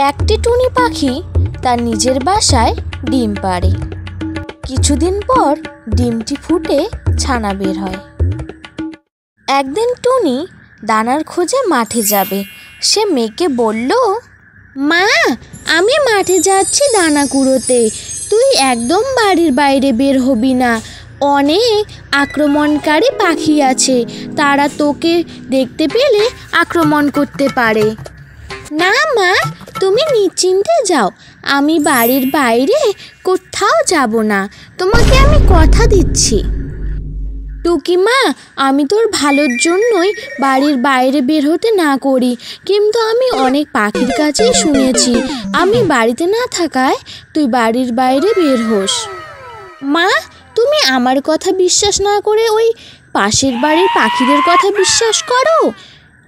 একটি টুনি পাখি তার নিজের বাসায় ডিম পাড়ে। কিছুদিন পর ডিমটি ফুটে ছানা বের হয়। একদিন টুনি দানার খোঁজে মাঠে যাবে। সে মেয়েকে বলল, মা, আমি মাঠে যাচ্ছি দানা কুড়োতে, তুই একদম বাড়ির বাইরে বের হবি না। অনেক আক্রমণকারী পাখি আছে, তারা তোকে দেখতে পেলে আক্রমণ করতে পারে। না মা, তুমি নিশ্চিন্তে যাও, আমি বাড়ির বাইরে কোথাও যাব না, তোমাকে আমি কথা দিচ্ছি। টুকি মা, আমি তোর ভালোর জন্যই বাড়ির বাইরে বের হতে না করি, কিন্তু আমি অনেক পাখির কাছেই শুনেছি আমি বাড়িতে না থাকায় তুই বাড়ির বাইরে বের হোস। মা, তুমি আমার কথা বিশ্বাস না করে ওই পাশের বাড়ির পাখিদের কথা বিশ্বাস করো?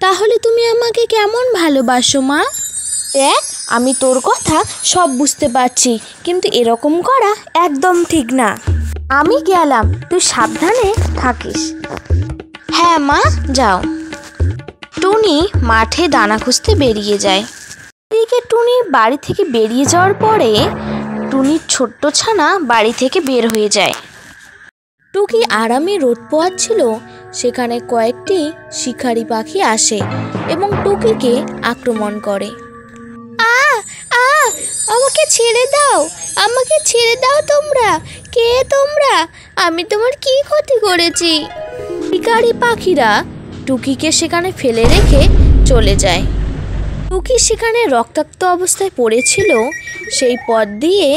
তাহলে তুমি আমাকে কেমন ভালোবাসো মা? দেখ, আমি তোর কথা সব বুঝতে পারছি, কিন্তু এরকম করা একদম ঠিক না। আমি গেলাম, তুই সাবধানে থাকিস। হ্যাঁ মা, যাও। টুনি মাঠে দানা খুঁজতে বেরিয়ে যায়। এদিকে টুনি বাড়ি থেকে বেরিয়ে যাওয়ার পরে টুনির ছোট্ট ছানা বাড়ি থেকে বের হয়ে যায়। টুকি আরামে রোদ পোহাচ্ছিল, সেখানে কয়েকটি শিকারি পাখি আসে এবং টুকিকে আক্রমণ করে। আমাকে ছেড়ে দাও, আমাকে ছেড়ে দাও, তোমরা কে? তোমরা, আমি তোমার কি ক্ষতি করেছি? শিকারি পাখিরা টুকিকে সেখানে ফেলে রেখে চলে যায়। টুকি সেখানে রক্তাক্ত অবস্থায় পড়েছিল। সেই পথ দিয়ে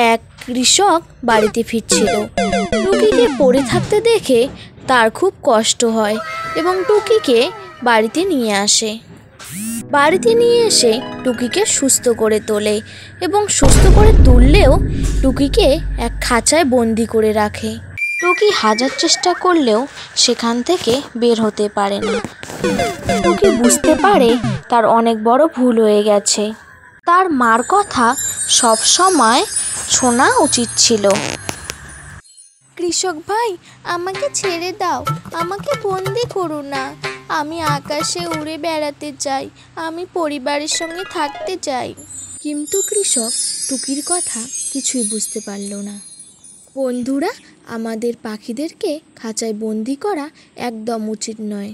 এক কৃষক বাড়িতে ফিরছিল। টুকিকে পড়ে থাকতে দেখে তার খুব কষ্ট হয় এবং টুকিকে বাড়িতে নিয়ে আসে। বাড়িতে নিয়ে এসে টুকিকে সুস্থ করে তোলে এবং সুস্থ করে তুললেও টুকিকে এক খাঁচায় বন্দি করে রাখে। টুকি হাজার চেষ্টা করলেও সেখান থেকে বের হতে পারে না। টুকি বুঝতে পারে তার অনেক বড় ভুল হয়ে গেছে। তার মার কথা সব সময় শোনা উচিত ছিল। কৃষক ভাই, আমাকে ছেড়ে দাও, আমাকে বন্দি করো না। আমি আকাশে উড়ে বেড়াতে চাই, আমি পরিবারের সঙ্গে থাকতে চাই। কিন্তু কৃষক টুকির কথা কিছুই বুঝতে পারল না। বন্ধুরা, আমাদের পাখিদেরকে খাঁচায় বন্দি করা একদম উচিত নয়।